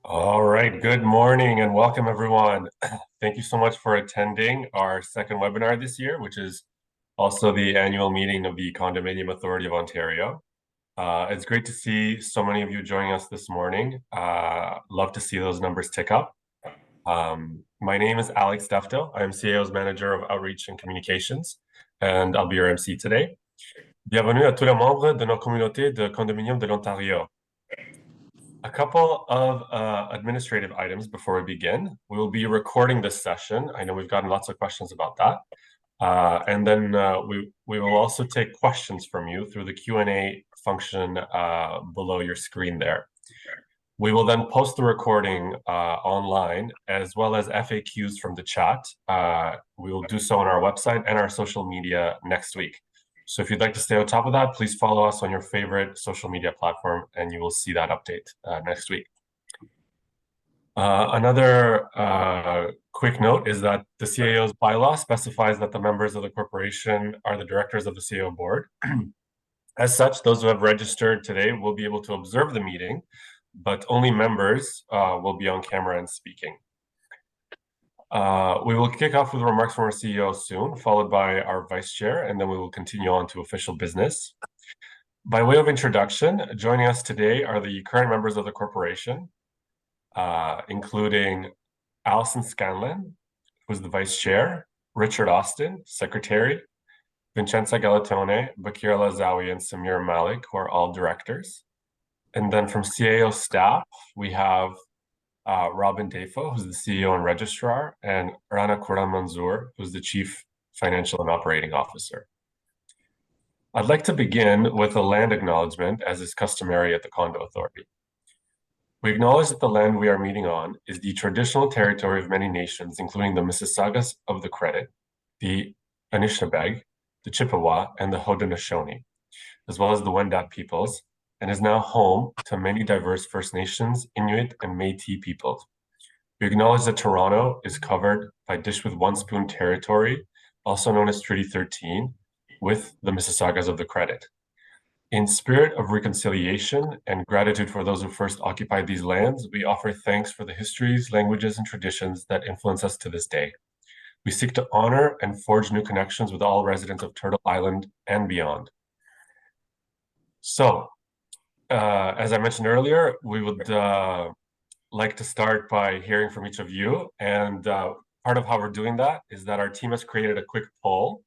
All right, good morning and welcome everyone. Thank you so much for attending our second webinar this year, which is also the annual meeting of the Condominium Authority of Ontario. It's great to see so many of you joining us this morning. Love to see those numbers tick up. My name is Alex Defto. I am CAO's Manager of Outreach and Communications, and I'll be your MC today. Bienvenue à tous les membres de notre communauté de Condominium de l'Ontario. A couple of administrative items before we begin. We will be recording this session. I know we've gotten lots of questions about that. And then we will also take questions from you through the Q&A function below your screen there. We will then post the recording online as well as FAQs from the chat. We will do so on our website and our social media next week. So if you'd like to stay on top of that, please follow us on your favorite social media platform and you will see that update next week. Another quick note is that the CAO's bylaw specifies that the members of the corporation are the directors of the CAO board. As such, those who have registered today will be able to observe the meeting, but only members will be on camera and speaking. We will kick off with remarks from our CEO soon, followed by our vice chair, and then we will continue on to official business. By way of introduction, joining us today are the current members of the corporation, including Alison Scanlon, who's the vice chair, Richard Austin, secretary, Vincenza Galatone, Bakir Lazawi, and Samir Malik, who are all directors. And then from CAO staff, we have Robin Defo, who's the CEO and registrar, and Rana Quram Manzoor, who's the chief financial and operating officer. I'd like to begin with a land acknowledgement, as is customary at the Condo Authority. We acknowledge that the land we are meeting on is the traditional territory of many nations, including the Mississaugas of the Credit, the Anishinaabe, the Chippewa, and the Haudenosaunee, as well as the Wendat peoples, and is now home to many diverse First Nations, Inuit, and Métis peoples. We acknowledge that Toronto is covered by Dish with One Spoon territory, also known as Treaty 13, with the Mississaugas of the Credit. In spirit of reconciliation and gratitude for those who first occupied these lands, we offer thanks for the histories, languages, and traditions that influence us to this day. We seek to honor and forge new connections with all residents of Turtle Island and beyond. So, as I mentioned earlier, we would like to start by hearing from each of you. And part of how we're doing that is that our team has created a quick poll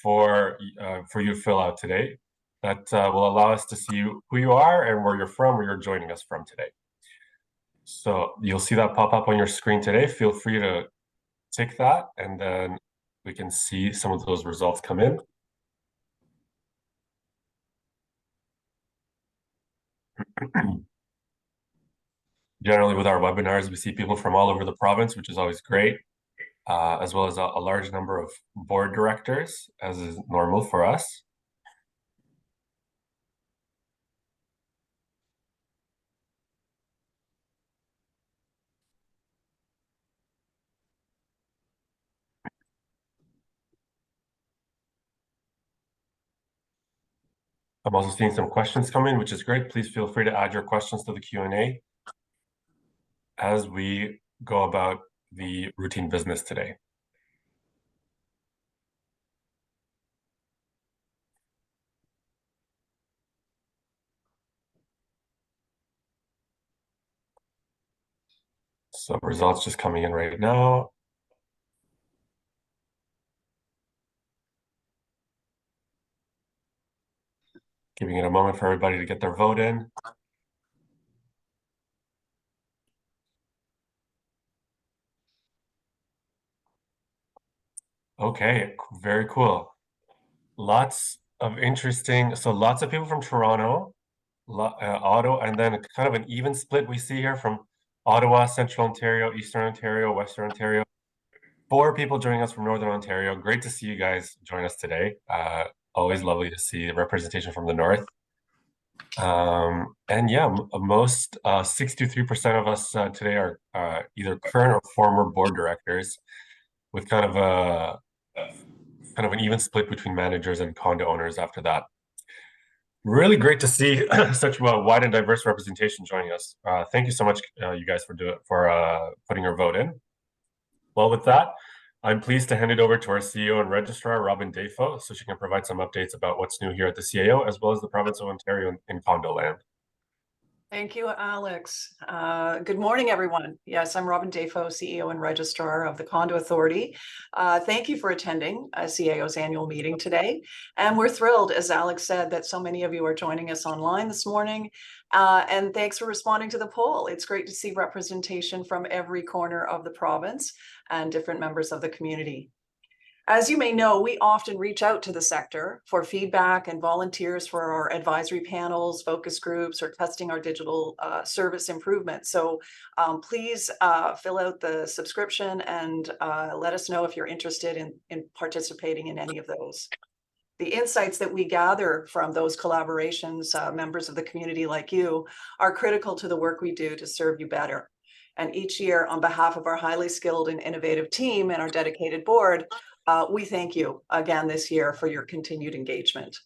for you to fill out today that will allow us to see who you are and where you're from, where you're joining us from today. So you'll see that pop up on your screen today. Feel free to tick that, and then we can see some of those results come in. Generally, with our webinars, we see people from all over the province, which is always great, as well as a large number of board directors, as is normal for us. I'm also seeing some questions come in, which is great. Please feel free to add your questions to the Q&A as we go about the routine business today. So results just coming in right now. Giving it a moment for everybody to get their vote in. Okay, very cool. Lots of lots of people from Toronto, Ottawa, and then kind of an even split we see here from Ottawa, Central Ontario, Eastern Ontario, Western Ontario. 4 people joining us from Northern Ontario. Great to see you guys join us today. Always lovely to see representation from the North. And yeah, most 63% of us today are either current or former board directors, with kind of an even split between managers and condo owners after that. Really great to see such a wide and diverse representation joining us. Thank you so much, you guys, for putting your vote in. Well, with that, I'm pleased to hand it over to our CEO and registrar, Robin Defoe, so she can provide some updates about what's new here at the CAO, as well as the province of Ontario in condo land. Thank you, Alex. Good morning, everyone. Yes, I'm Robin Defoe, CEO and Registrar of the Condo Authority. Thank you for attending CAO's annual meeting today. And we're thrilled, as Alex said, that so many of you are joining us online this morning. And thanks for responding to the poll. It's great to see representation from every corner of the province and different members of the community. As you may know, we often reach out to the sector for feedback and volunteers for our advisory panels, focus groups, or testing our digital service improvement. So please fill out the subscription and let us know if you're interested in participating in any of those. The insights that we gather from those collaborations, members of the community like you, are critical to the work we do to serve you better. And each year, on behalf of our highly skilled and innovative team and our dedicated board, we thank you again this year for your continued engagement.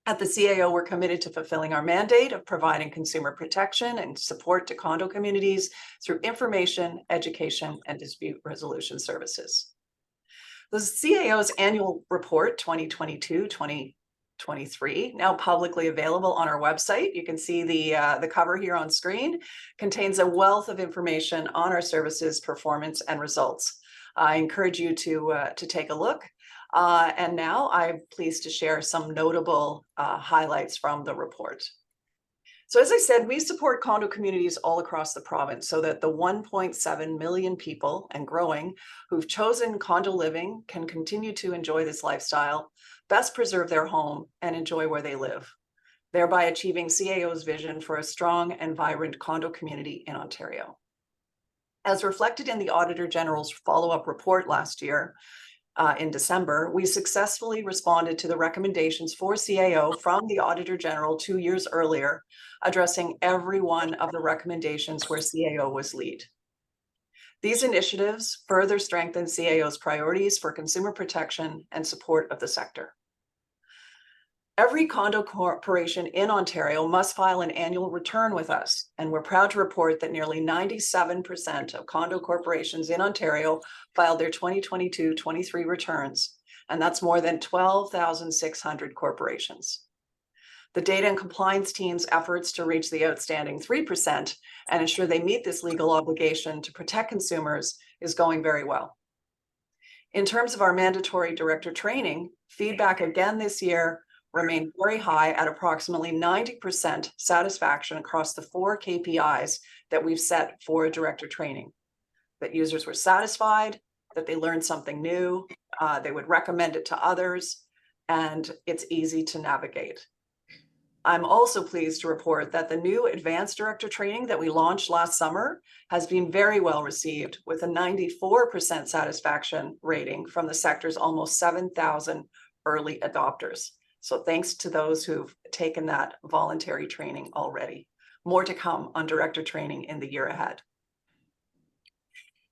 At the CAO, we're committed to fulfilling our mandate of providing consumer protection and support to condo communities through information, education, and dispute resolution services. The CAO's annual report 2022-2023, now publicly available on our website, you can see the cover here on screen, contains a wealth of information on our services, performance, and results. I encourage you to take a look. And now I'm pleased to share some notable highlights from the report. So as I said, we support condo communities all across the province so that the 1.7 million people and growing who've chosen condo living can continue to enjoy this lifestyle, best preserve their home, and enjoy where they live, thereby achieving CAO's vision for a strong and vibrant condo community in Ontario. As reflected in the Auditor General's follow-up report last year, in December, we successfully responded to the recommendations for CAO from the Auditor General 2 years earlier, addressing every one of the recommendations where CAO was lead. These initiatives further strengthen CAO's priorities for consumer protection and support of the sector. Every condo corporation in Ontario must file an annual return with us, and we're proud to report that nearly 97% of condo corporations in Ontario filed their 2022-23 returns, and that's more than 12,600 corporations. The data and compliance team's efforts to reach the outstanding 3% and ensure they meet this legal obligation to protect consumers is going very well. In terms of our mandatory director training, feedback again this year remained very high at approximately 90% satisfaction across the 4 KPIs that we've set for director training. That users were satisfied, that they learned something new, they would recommend it to others, and it's easy to navigate. I'm also pleased to report that the new advanced director training that we launched last summer has been very well received, with a 94% satisfaction rating from the sector's almost 7,000 early adopters. So thanks to those who've taken that voluntary training already. More to come on director training in the year ahead.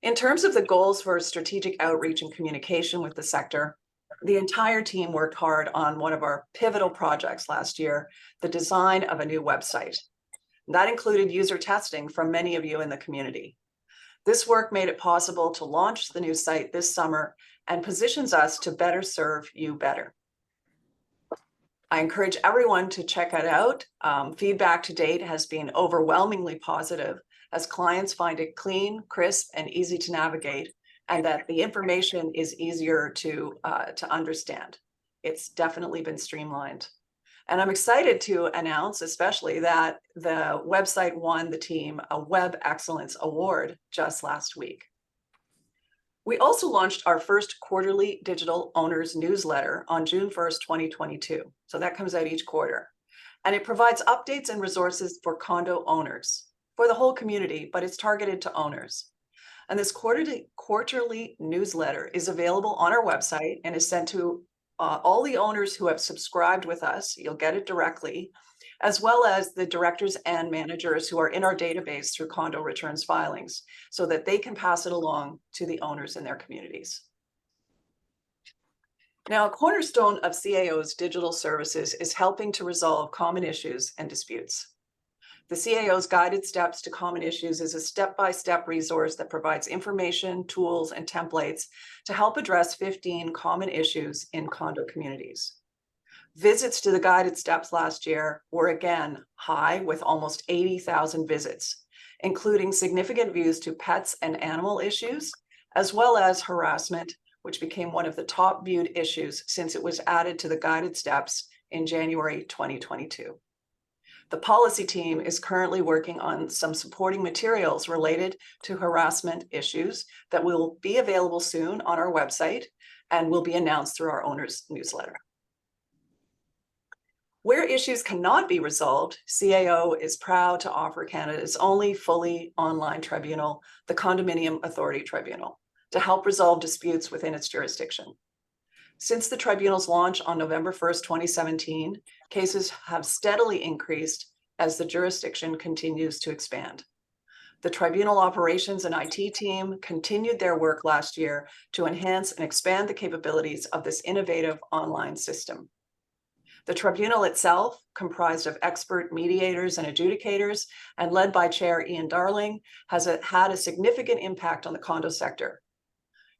In terms of the goals for strategic outreach and communication with the sector, the entire team worked hard on one of our pivotal projects last year, the design of a new website. That included user testing from many of you in the community. This work made it possible to launch the new site this summer and positions us to better serve you better. I encourage everyone to check it out. Feedback to date has been overwhelmingly positive as clients find it clean, crisp, and easy to navigate, and that the information is easier to understand. It's definitely been streamlined. And I'm excited to announce especially that the website won the team a Web Excellence Award just last week. We also launched our first quarterly digital owners newsletter on June 1st, 2022. So that comes out each quarter. And it provides updates and resources for condo owners, for the whole community, but it's targeted to owners. And this quarterly newsletter is available on our website and is sent to all the owners who have subscribed with us. You'll get it directly, as well as the directors and managers who are in our database through condo returns filings, so that they can pass it along to the owners in their communities. Now, a cornerstone of CAO's digital services is helping to resolve common issues and disputes. The CAO's Guided Steps to Common Issues is a step-by-step resource that provides information, tools, and templates to help address 15 common issues in condo communities. Visits to the Guided Steps last year were again high, with almost 80,000 visits, including significant views to pets and animal issues, as well as harassment, which became one of the top viewed issues since it was added to the Guided Steps in January 2022. The policy team is currently working on some supporting materials related to harassment issues that will be available soon on our website and will be announced through our owners newsletter. Where issues cannot be resolved, CAO is proud to offer Canada's only fully online tribunal, the Condominium Authority Tribunal, to help resolve disputes within its jurisdiction. Since the tribunal's launch on November 1st, 2017, cases have steadily increased as the jurisdiction continues to expand. The tribunal operations and IT team continued their work last year to enhance and expand the capabilities of this innovative online system. The tribunal itself, comprised of expert mediators and adjudicators and led by Chair Ian Darling, has had a significant impact on the condo sector.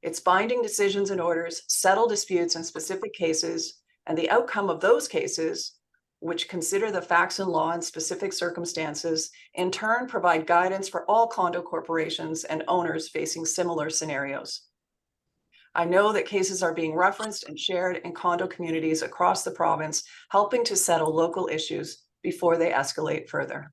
Its binding decisions and orders settle disputes in specific cases, and the outcome of those cases, which consider the facts and law in specific circumstances, in turn provide guidance for all condo corporations and owners facing similar scenarios. I know that cases are being referenced and shared in condo communities across the province, helping to settle local issues before they escalate further.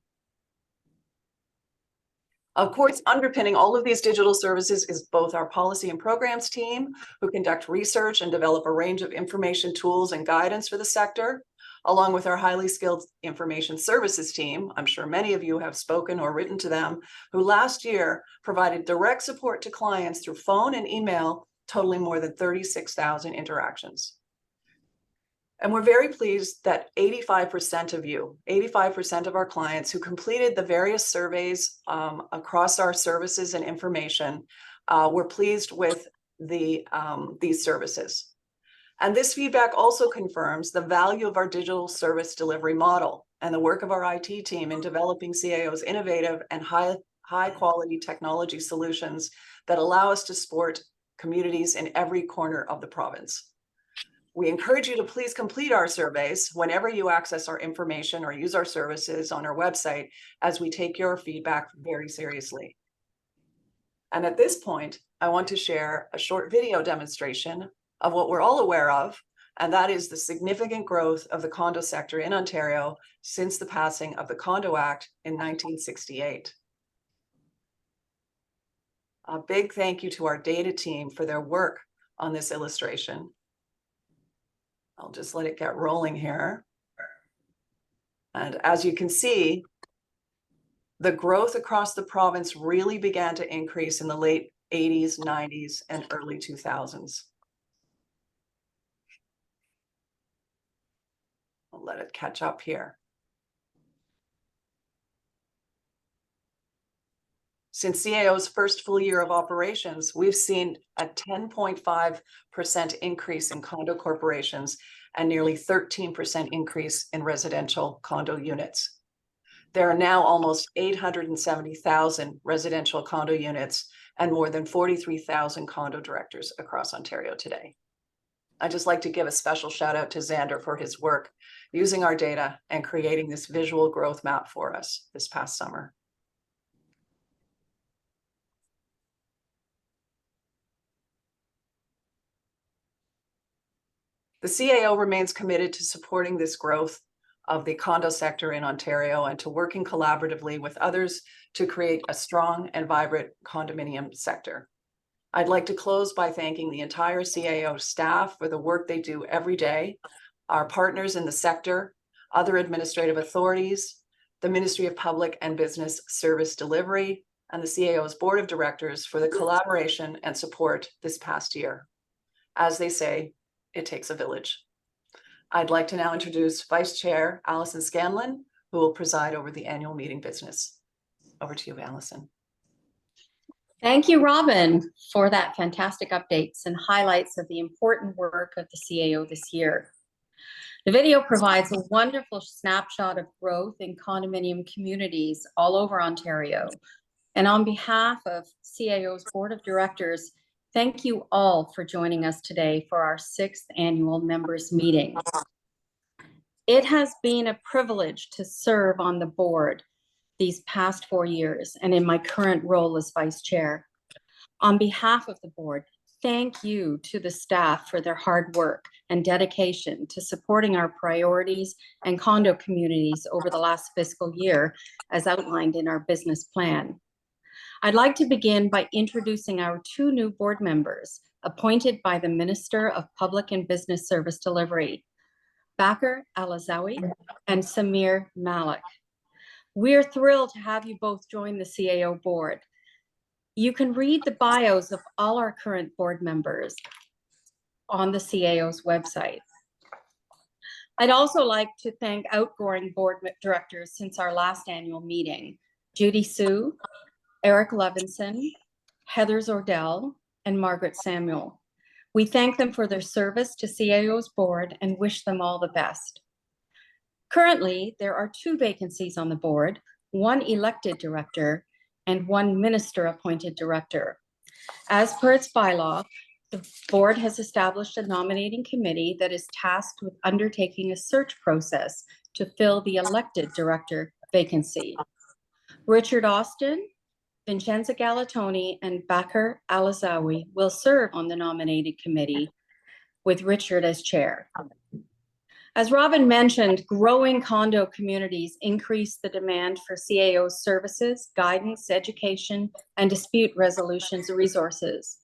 Of course, underpinning all of these digital services is both our policy and programs team, who conduct research and develop a range of information tools and guidance for the sector, along with our highly skilled information services team. I'm sure many of you have spoken or written to them, who last year provided direct support to clients through phone and email, totaling more than 36,000 interactions. And we're very pleased that 85% of you, 85% of our clients who completed the various surveys across our services and information were pleased with these services. And this feedback also confirms the value of our digital service delivery model and the work of our IT team in developing CAO's innovative and high quality technology solutions that allow us to support communities in every corner of the province. We encourage you to please complete our surveys whenever you access our information or use our services on our website, as we take your feedback very seriously. And at this point, I want to share a short video demonstration of what we're all aware of, and that is the significant growth of the condo sector in Ontario since the passing of the Condo Act in 1968. A big thank you to our data team for their work on this illustration. I'll just let it get rolling here. And as you can see, the growth across the province really began to increase in the late 80s, 90s, and early 2000s. I'll let it catch up here. Since CAO's first full year of operations, we've seen a 10.5% increase in condo corporations and nearly 13% increase in residential condo units. There are now almost 870,000 residential condo units and more than 43,000 condo directors across Ontario today. I'd just like to give a special shout out to Xander for his work using our data and creating this visual growth map for us this past summer. The CAO remains committed to supporting this growth of the condo sector in Ontario and to working collaboratively with others to create a strong and vibrant condominium sector. I'd like to close by thanking the entire CAO staff for the work they do every day, our partners in the sector, other administrative authorities, the Ministry of Public and Business Service Delivery, and the CAO's Board of Directors for the collaboration and support this past year. As they say, it takes a village. I'd like to now introduce Vice Chair Alison Scanlon, who will preside over the annual meeting business. Over to you, Alison. Thank you, Robin, for that fantastic updates and highlights of the important work of the CAO this year. The video provides a wonderful snapshot of growth in condominium communities all over Ontario. And on behalf of CAO's Board of Directors, thank you all for joining us today for our 6th annual members meeting. It has been a privilege to serve on the board these past 4 years and in my current role as vice chair. On behalf of the board, thank you to the staff for their hard work and dedication to supporting our priorities and condo communities over the last fiscal year, as outlined in our business plan. I'd like to begin by introducing our 2 new board members appointed by the Minister of Public and Business Service Delivery, Bakr Alazawi and Samir Malik. We're thrilled to have you both join the CAO board. You can read the bios of all our current board members on the CAO's website. I'd also like to thank outgoing board directors since our last annual meeting, Judy Sue, Eric Levinson, Heather Zordell, and Margaret Samuel. We thank them for their service to CAO's board and wish them all the best. Currently, there are 2 vacancies on the board, 1 elected director and 1 minister-appointed director. As per its bylaw, the board has established a nominating committee that is tasked with undertaking a search process to fill the elected director vacancy. Richard Austin, Vincenza Galatoni, and Bakr Alazawi will serve on the nominated committee with Richard as chair. As Robin mentioned, growing condo communities increase the demand for CAO's services, guidance, education, and dispute resolutions resources.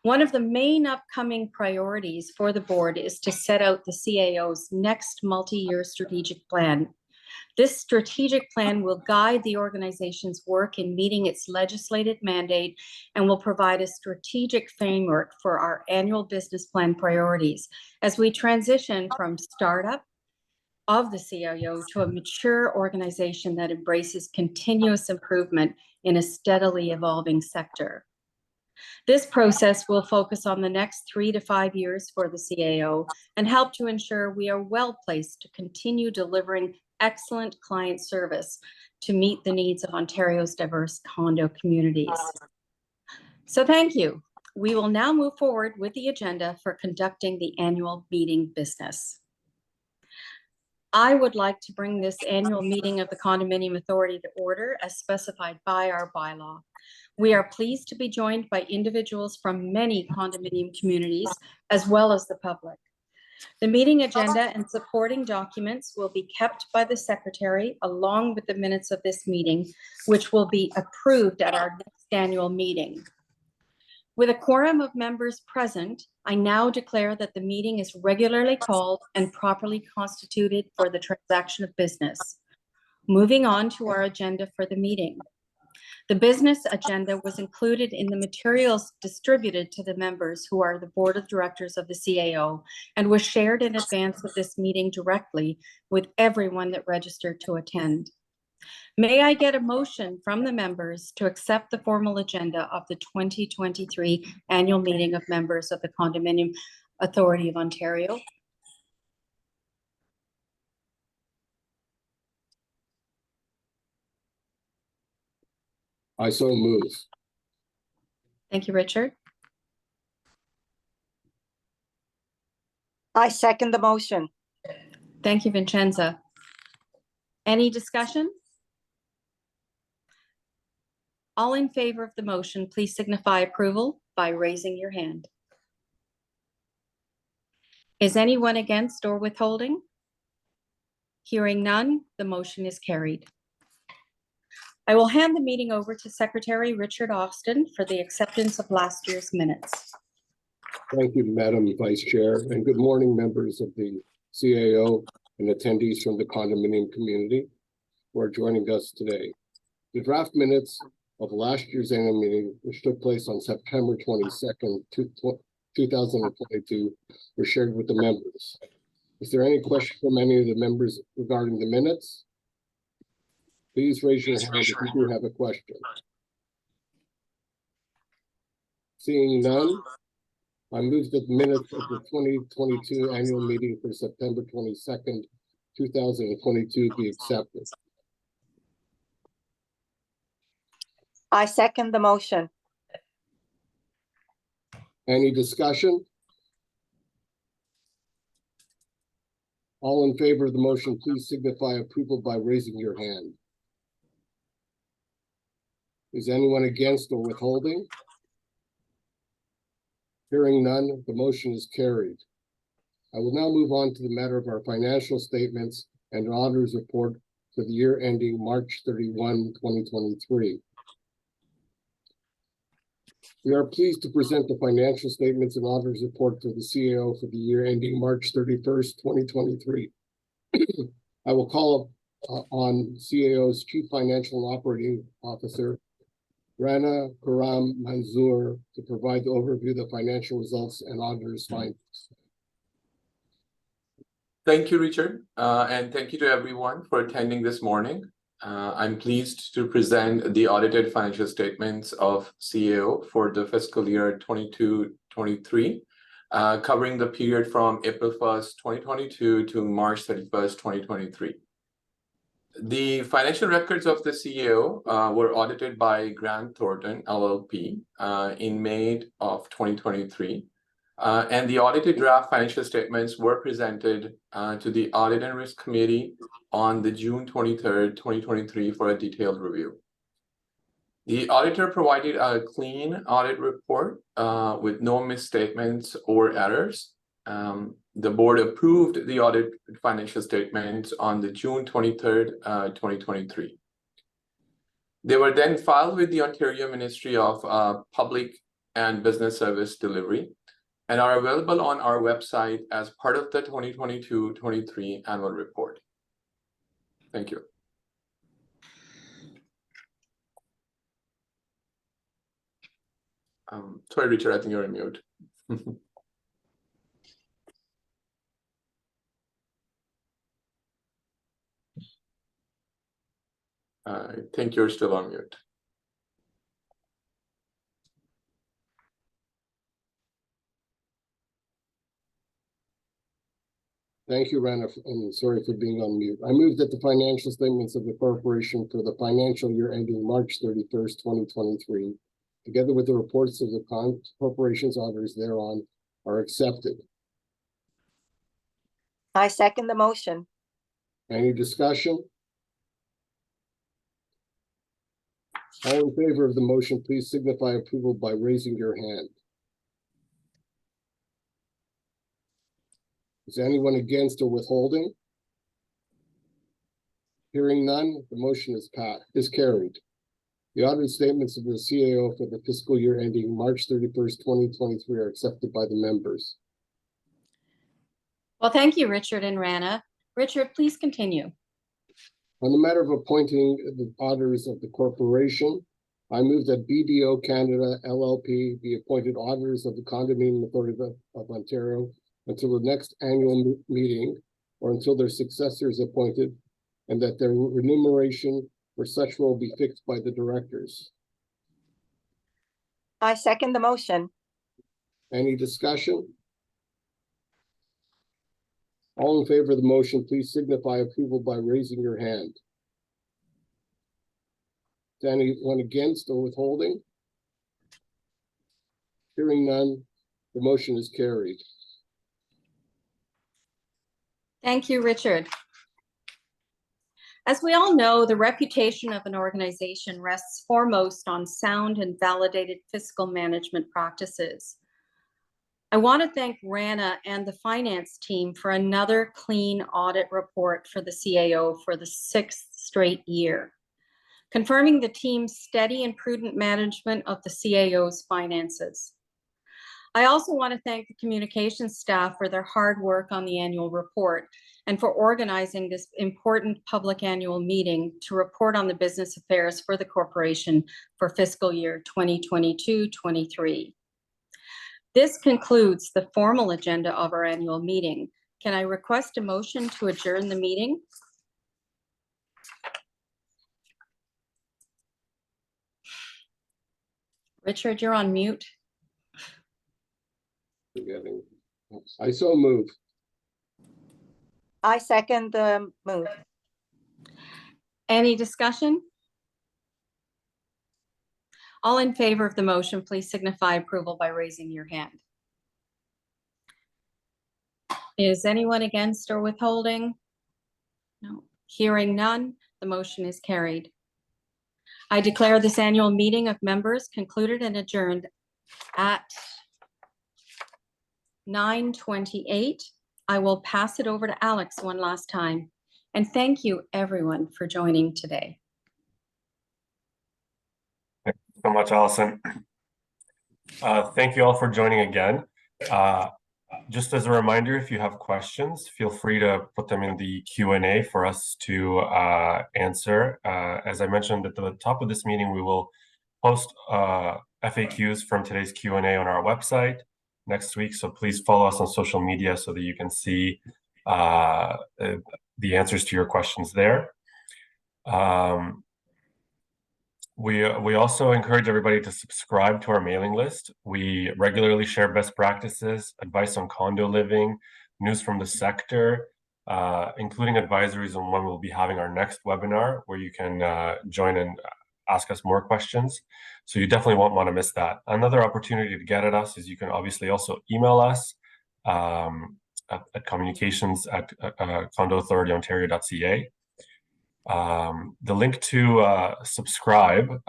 One of the main upcoming priorities for the board is to set out the CAO's next multi-year strategic plan. This strategic plan will guide the organization's work in meeting its legislated mandate and will provide a strategic framework for our annual business plan priorities as we transition from startup of the CAO to a mature organization that embraces continuous improvement in a steadily evolving sector. This process will focus on the next 3 to 5 years for the CAO and help to ensure we are well placed to continue delivering excellent client service to meet the needs of Ontario's diverse condo communities. So thank you. We will now move forward with the agenda for conducting the annual meeting business. I would like to bring this annual meeting of the Condominium Authority to order as specified by our bylaw. We are pleased to be joined by individuals from many condominium communities as well as the public. The meeting agenda and supporting documents will be kept by the secretary along with the minutes of this meeting, which will be approved at our next annual meeting. With a quorum of members present, I now declare that the meeting is regularly called and properly constituted for the transaction of business. Moving on to our agenda for the meeting. The business agenda was included in the materials distributed to the members who are the board of directors of the CAO and was shared in advance of this meeting directly with everyone that registered to attend. May I get a motion from the members to accept the formal agenda of the 2023 annual meeting of members of the Condominium Authority of Ontario? I so move. Thank you, Richard. I second the motion. Thank you, Vincenza. Any discussion? All in favor of the motion, please signify approval by raising your hand. Is anyone against or withholding? Hearing none, the motion is carried. I will hand the meeting over to Secretary Richard Austin for the acceptance of last year's minutes. Thank you, Madam Vice Chair, and good morning, members of the CAO and attendees from the condominium community who are joining us today. The draft minutes of last year's annual meeting, which took place on September 22nd, 2022, were shared with the members. Is there any question from any of the members regarding the minutes? Please raise your hand if you do have a question. Seeing none, I move that the minutes of the 2022 annual meeting for September 22nd, 2022 be accepted. I second the motion. Any discussion? All in favor of the motion, please signify approval by raising your hand. Is anyone against or withholding? Hearing none, the motion is carried. I will now move on to the matter of our financial statements and auditor's report for the year ending March 31, 2023. We are pleased to present the financial statements and auditor's report for the CAO for the year ending March 31st, 2023. I will call on CAO's Chief Financial and Operating Officer, Rana Karam Manzoor, to provide the overview of the financial results and auditor's findings. Thank you, Richard, and thank you to everyone for attending this morning. I'm pleased to present the audited financial statements of CAO for the fiscal year 22-23, covering the period from April 1st, 2022 to March 31st, 2023. The financial records of the CAO were audited by Grant Thornton LLP in May of 2023. And the audited draft financial statements were presented to the Audit and Risk Committee on the June 23rd, 2023 for a detailed review. The auditor provided a clean audit report with no misstatements or errors. The board approved the audit financial statements on the June 23rd, 2023. They were then filed with the Ontario Ministry of Public and Business Service Delivery and are available on our website as part of the 2022-23 annual report. Thank you. Sorry, Richard, I think you're on mute. I think you're still on mute. Thank you, Rana, and sorry for being on mute. I move that the financial statements of the corporation for the financial year ending March 31st, 2023, together with the reports of the corporation's auditors thereon, are accepted. I second the motion. Any discussion? All in favor of the motion, please signify approval by raising your hand. Is anyone against or withholding? Hearing none, the motion is carried. The audited statements of the CAO for the fiscal year ending March 31st, 2023 are accepted by the members. Well, thank you, Richard and Rana. Richard, please continue. On the matter of appointing the auditors of the corporation, I move that BDO Canada LLP be appointed auditors of the Condominium Authority of Ontario until the next annual meeting or until their successor is appointed, and that their remuneration for such role be fixed by the directors. I second the motion. Any discussion? All in favor of the motion, please signify approval by raising your hand. Is anyone against or withholding? Hearing none, the motion is carried. Thank you, Richard. As we all know, the reputation of an organization rests foremost on sound and validated fiscal management practices. I want to thank Rana and the finance team for another clean audit report for the CAO for the 6th straight year, confirming the team's steady and prudent management of the CAO's finances. I also want to thank the communications staff for their hard work on the annual report and for organizing this important public annual meeting to report on the business affairs for the corporation for fiscal year 2022-23. This concludes the formal agenda of our annual meeting. Can I request a motion to adjourn the meeting? Richard, you're on mute. I so move. I second the move. Any discussion? All in favor of the motion, please signify approval by raising your hand. Is anyone against or withholding? No. Hearing none, the motion is carried. I declare this annual meeting of members concluded and adjourned at 9:28. I will pass it over to Alex one last time. And thank you everyone for joining today. Thank you so much, Allison. Thank you all for joining again. Just as a reminder, if you have questions, feel free to put them in the Q&A for us to answer. As I mentioned at the top of this meeting, we will post FAQs from today's Q&A on our website next week. So please follow us on social media so that you can see the answers to your questions there. We also encourage everybody to subscribe to our mailing list. We regularly share best practices, advice on condo living, news from the sector, including advisories on when we'll be having our next webinar, where you can join and ask us more questions. So you definitely won't want to miss that. Another opportunity to get at us is you can obviously also email us at communications@condoauthority.ontario.ca. The link to subscribe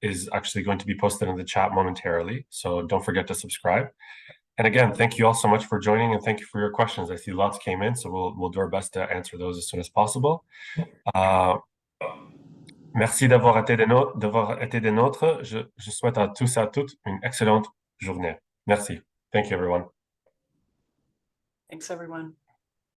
is actually going to be posted in the chat momentarily, so don't forget to subscribe. And again, thank you all so much for joining, and thank you for your questions. I see lots came in, so we'll do our best to answer those as soon as possible. Merci d'avoir été des nôtres. Je souhaite à tous et à toutes une excellente journée. Merci. Thank you, everyone. Thanks, everyone.